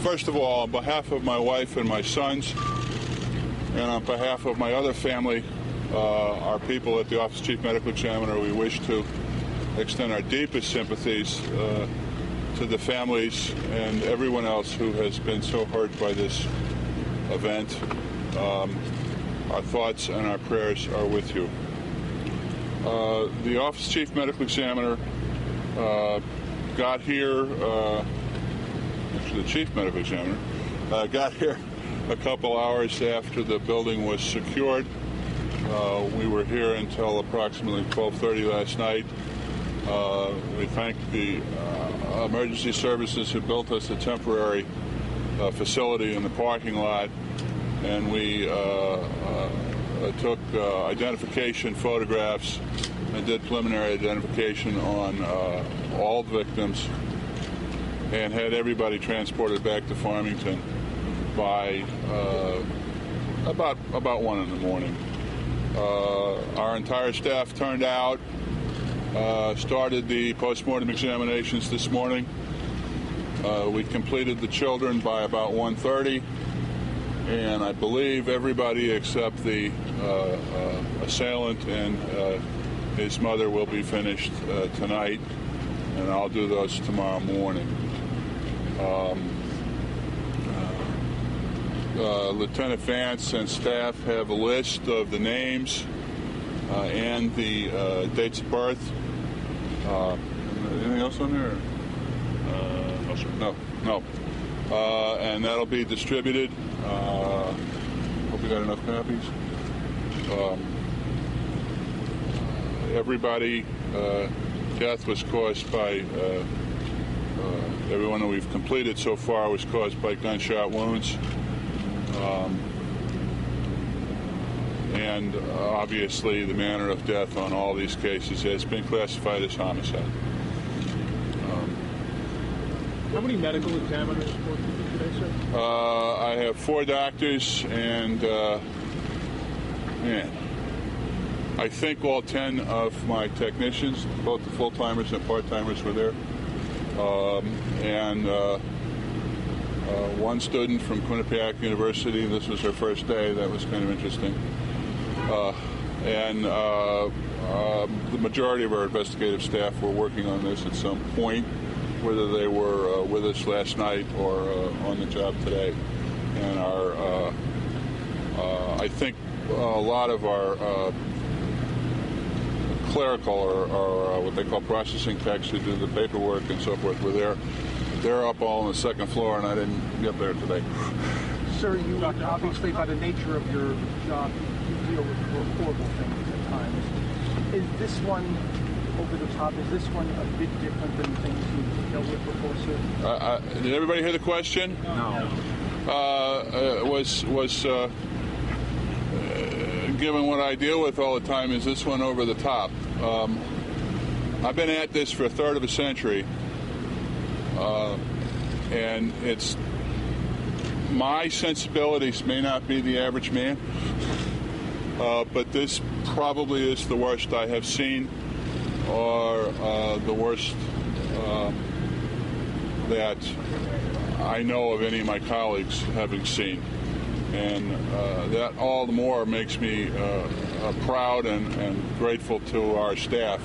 First of all, on behalf of my wife and my sons, and on behalf of my other family, our people at the Office of Chief Medical Examiner, we wish to extend our deepest sympathies to the families and everyone else who has been so hurt by this event. Our thoughts and our prayers are with you. The Office of Chief Medical Examiner got here, actually the Chief Medical Examiner, got here a couple hours after the building was secured. We were here until approximately 12:30 last night. We thank the emergency services who built us a temporary facility in the parking lot, and we took identification photographs and did preliminary identification on all victims and had everybody transported back to Farmington by about 1 in the morning. Our entire staff turned out, started the postmortem examinations this morning. We completed the children by about 1:30, and I believe everybody except the assailant and his mother will be finished tonight, and I'll do those tomorrow morning. Lieutenant Vance and staff have a list of the names and the dates of birth. Anything else on there? No, sir. No. And that'll be distributed. Hope we got enough copies. Everybody, death was caused by, everyone that we've completed so far was caused by gunshot wounds. And obviously the manner of death on all these cases has been classified as homicide. How many medical examiners work today, sir? I have 4 doctors and, I think all 10 of my technicians, both the full-timers and part-timers, were there. And one student from Quinnipiac University, this was her first day, that was kind of interesting. And the majority of our investigative staff were working on this at some point, whether they were with us last night or on the job today. And I think a lot of our clerical or what they call processing techs who do the paperwork and so forth were there. They're up all on the second floor, and I didn't get there today. Sir, you obviously, by the nature of your job, you deal with horrible things at times. Is this one over the top? Is this one a bit different than things you've dealt with before, sir? Did everybody hear the question? No. Given what I deal with all the time, is this one over the top? I've been at this for a third of a century, and it's my sensibilities may not be the average man, but this probably is the worst I have seen, or the worst that I know of any of my colleagues having seen. And that all the more makes me proud and grateful to our staff,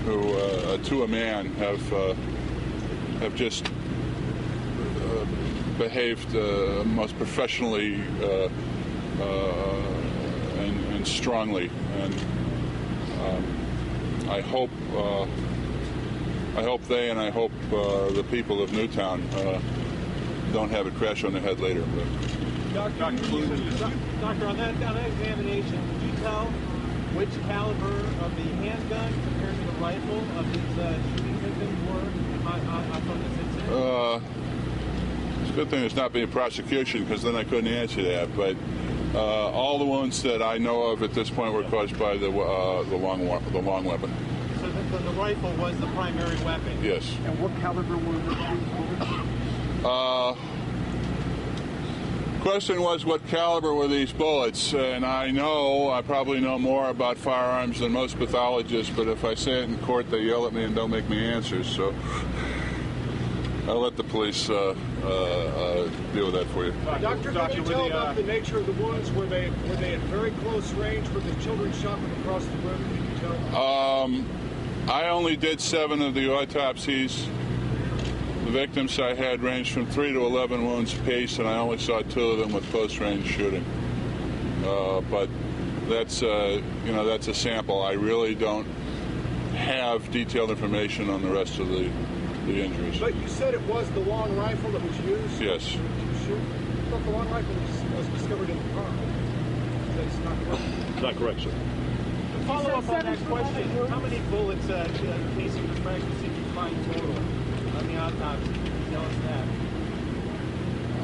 who, to a man, have just behaved most professionally and strongly. And I hope they and I hope the people of Newtown don't have it crash on their head later. Doctor, on that examination, could you tell which caliber of the handgun compared to the rifle of these shooting victims were on this incident? It's a good thing there's not being prosecution, because then I couldn't answer that. But all the wounds that I know of at this point were caused by the long weapon. So the rifle was the primary weapon? Yes. And what caliber were these bullets? Question was, what caliber were these bullets? And I probably know more about firearms than most pathologists, but if I say it in court, they yell at me and don't make me answer. So I'll let the police deal with that for you. Doctor, can you tell about the nature of the wounds? Were they at very close range? Were the children shot from across the room? Can you tell? I only did 7 of the autopsies. The victims I had ranged from 3 to 11 wounds apiece, and I only saw 2 of them with close-range shooting. But that's that's a sample. I really don't have detailed information on the rest of the injuries. But you said it was the long rifle that was used? Yes. To shoot? I thought the long rifle was discovered in the car. That's not correct. Not correct, sir. Follow up on that question. How many bullets casing the fragments did you find total on the autopsy? Can you tell us that?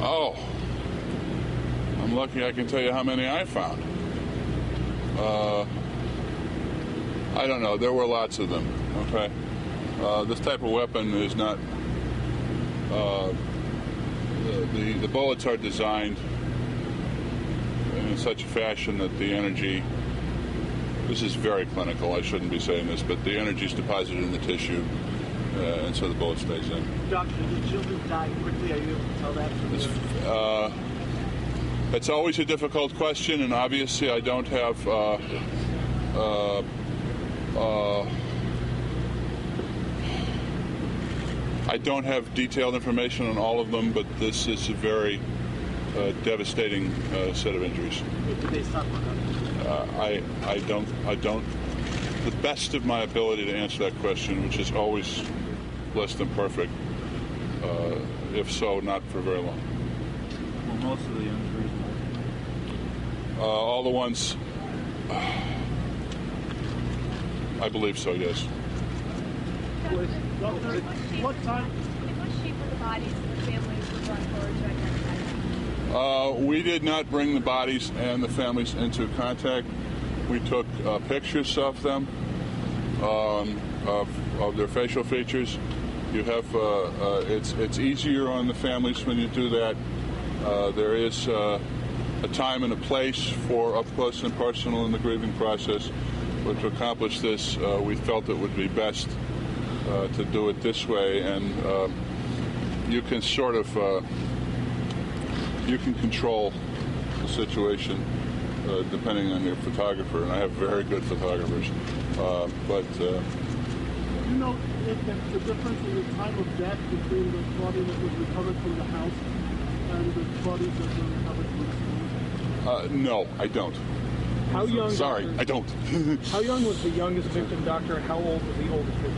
Oh. I'm lucky I can tell you how many I found. I don't know. There were lots of them. Okay. This type of weapon is not. The bullets are designed in such a fashion that the energy. This is very clinical. I shouldn't be saying this, but the energy is deposited in the tissue, and so the bullet stays in. Doctor, did children die quickly? Are you able to tell that? It's always a difficult question, and obviously I don't have. I don't have detailed information on all of them, but this is a very devastating set of injuries. Did they suffer? I don't. The best of my ability to answer that question, which is always less than perfect. If so, not for very long. Well, most of the injuries. All the ones. I believe so. Yes. What time? What shape were the bodies of the families were brought forward to identify? We did not bring the bodies and the families into contact. We took pictures of them, of their facial features. You have it's easier on the families when you do that. There is a time and a place for up close and personal in the grieving process. But to accomplish this, we felt it would be best to do it this way, and you can sort of you can control the situation depending on your photographer, and I have very good photographers. But you know the difference in the time of death between the body that was recovered from the house and the bodies that were recovered from the school? no, I don't. How young? Sorry, Doctor, I don't. How young was the youngest victim, doctor, and how old was the oldest victim?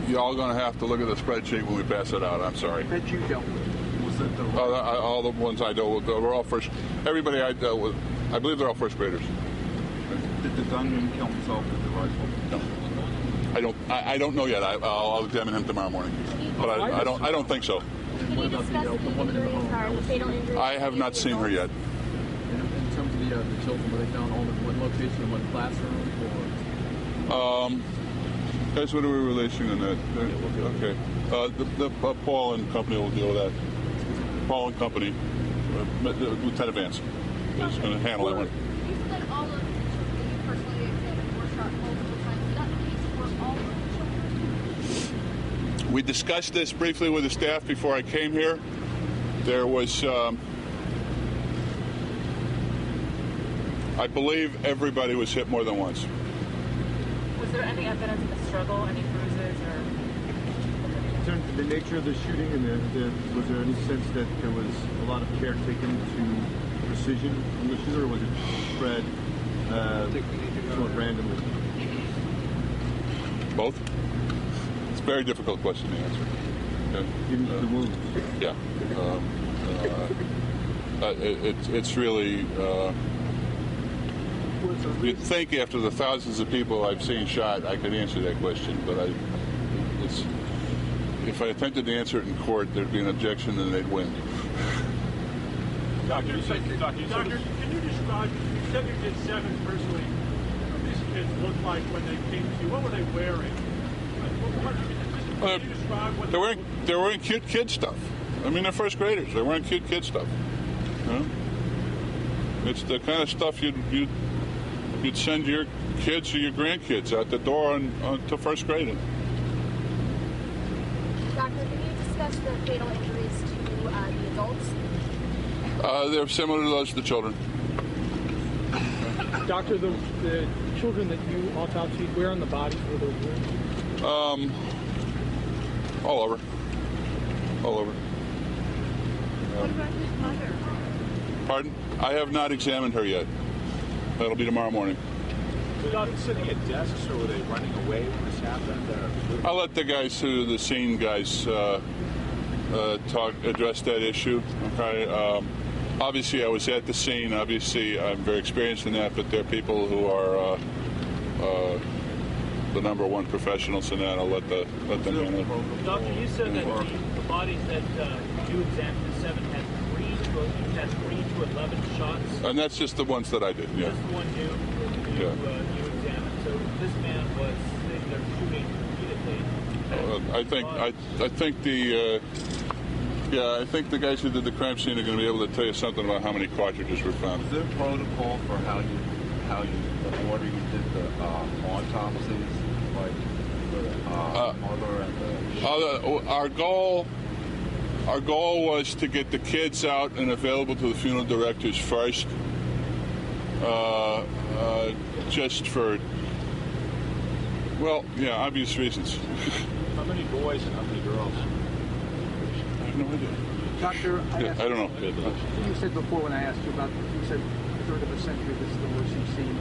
Y'all going to have to look at the spreadsheet when we pass it out. I'm sorry. That you dealt with. Was it the All the ones I dealt with were all first. Everybody I dealt with, I believe they're all first graders. Did the gunman kill himself with the rifle? No, I don't know yet. I'll examine him tomorrow morning, but I don't think so. Can you discuss if the injuries are the fatal injuries? I have not seen her yet. In terms of the children, were they found all in one location, in one classroom, or? Guys, what are we releasing on that? Okay. The Paul and company will deal with that. Paul and company, Lieutenant Vance is going to handle that one. You said that all of the children that you personally examined were shot multiple times. Is that the case for all of the children? We discussed this briefly with the staff before I came here. There was, I believe everybody was hit more than once. Was there any evidence of a struggle, any bruises, or? In terms of the nature of the shooting, and was there any sense that there was a lot of care taken to precision from the shooter, or was it spread somewhat randomly? Both? It's a very difficult question to answer. Okay. Even the wounds? Yeah. It's really... You'd think after the thousands of people I've seen shot, I could answer that question, but if I attempted to answer it in court, there'd be an objection and they'd win. Doctor, can you describe, you said you did 7 personally. What these kids looked like when they came to you? What were they wearing? Can you describe what they're wearing cute kid stuff. I mean, they're first graders. They're wearing cute kid stuff. You know? It's the kind of stuff you'd send your kids or your grandkids out the door to first grade. Doctor, match the fatal injuries to the adults? They're similar to those of the children. Doctor, the children that you autopsied, where on the bodies were those wounds? All over. All over. What about his mother? Pardon? I have not examined her yet. That'll be tomorrow morning. Were they sitting at desks or were they running away when this happened? I'll let the guys who the scene guys address that issue. Okay. Obviously, I was at the scene. Obviously, I'm very experienced in that. But there are people who are the number one professionals in that. I'll let them handle it. Doctor, you said that the bodies that you examined, the 7 had 3 to 11 shots. And that's just the ones that I did. Yeah. Just the one you examined. So this man was they're shooting repeatedly. I think the guys who did the crime scene are going to be able to tell you something about how many cartridges were found. Is there protocol for how you the order you did the autopsies, like the mother and the? Our goal was to get the kids out and available to the funeral directors first, just for obvious reasons. How many boys and how many girls? I have no idea. Doctor, I don't know. You said before when I asked you about, you said a third of a century, this is the worst you've seen.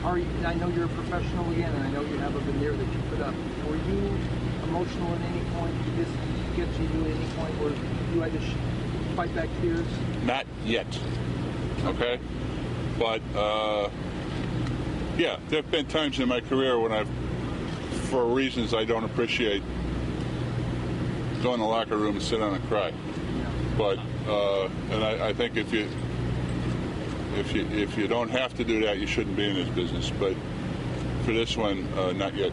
I know you're a professional again, and I know you have a veneer that you put up. Were you emotional at any point? Did this get to you at any point where you had to fight back tears? Not yet. Okay? But, there have been times in my career when for reasons I don't appreciate, go in the locker room and sit down and cry. But and I think if you don't have to do that, you shouldn't be in this business. But for this one, not yet.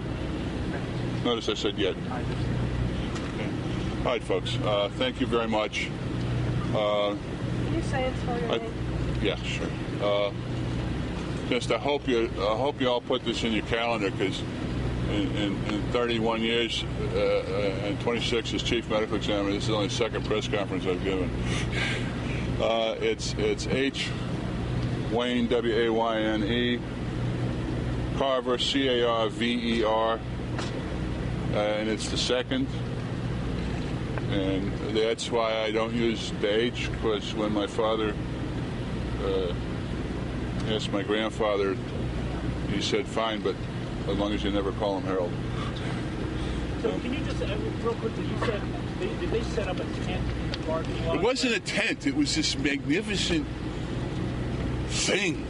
Notice I said yet. Okay. All right, folks. Thank you very much. Can you say and spell your name? Yeah, sure. Just I hope you all put this in your calendar because. In 31 years and 26 as chief medical examiner, this is only the second press conference I've given. It's H. Wayne, W-A-Y-N-E, Carver, C-A-R-V-E-R, and it's the second. And that's why I don't use the H, because when my father asked my grandfather, he said, fine, but as long as you never call him Harold. So can you just, real quickly, you said, did they set up a tent in the parking lot? It wasn't a tent. It was this magnificent thing.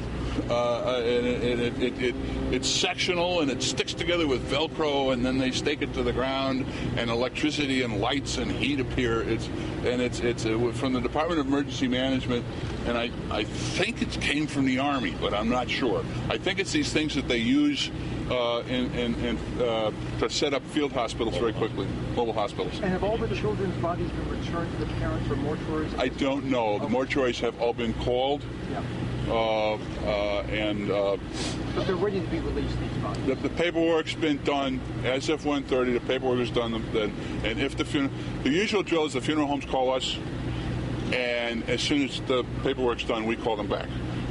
It's sectional and it sticks together with Velcro, and then they stake it to the ground, and electricity and lights and heat appear. It's from the Department of Emergency Management, and I think it came from the Army, but I'm not sure. I think it's these things that they use to set up field hospitals very quickly, mobile hospitals. And have all the children's bodies been returned to the parents or mortuaries? I don't know. The mortuaries have all been called. Yeah. But they're ready to be released, these bodies. The paperwork's been done as of 1:30. The paperwork is done then, and if the usual drill is the funeral homes call us, and as soon as the paperwork's done, we call them back.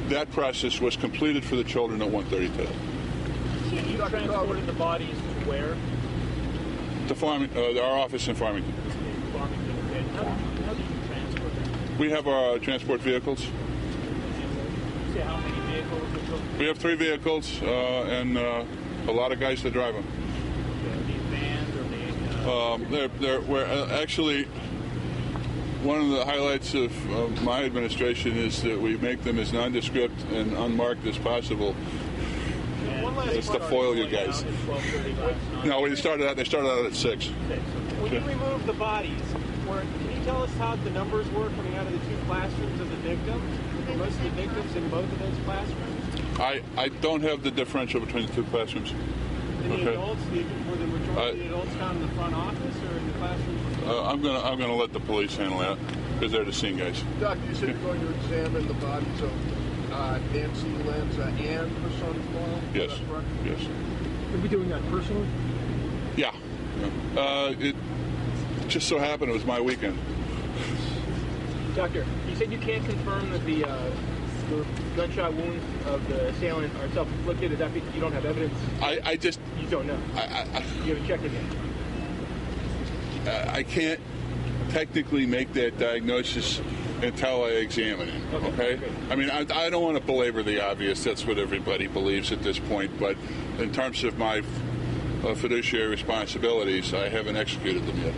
That process was completed for the children at 1:30 today. You transported the bodies where? To our office in Farmington. Farmington. And how do you transport them? We have our transport vehicles. See how many vehicles? We have 3 vehicles and a lot of guys to drive them. These vans or we're actually, one of the highlights of my administration is that we make them as nondescript and unmarked as possible. It's to foil you guys. No, they started out at 6. When you removed the bodies, can you tell us how the numbers were coming out of the 2 classrooms of the victims? Were most of the victims in both of those classrooms? I don't have the differential between the 2 classrooms. And the adults, were the majority of the adults found in the front office or in the classrooms? I'm gonna let the police handle that because they're the scene guys. Doc, you said you're going to examine the bodies of Nancy, Lenza, and her son tomorrow? Yes. Yes. Are we doing that personally? Yeah. just so happened it was my weekend. Doctor, you said you can't confirm that the gunshot wounds of the assailant are self-inflicted. Is that because you don't have evidence? I just... You don't know? You haven't checked it yet? I can't technically make that diagnosis until I examine him, okay? I mean, I don't want to belabor the obvious. That's what everybody believes at this point. But in terms of my fiduciary responsibilities, I haven't executed them yet.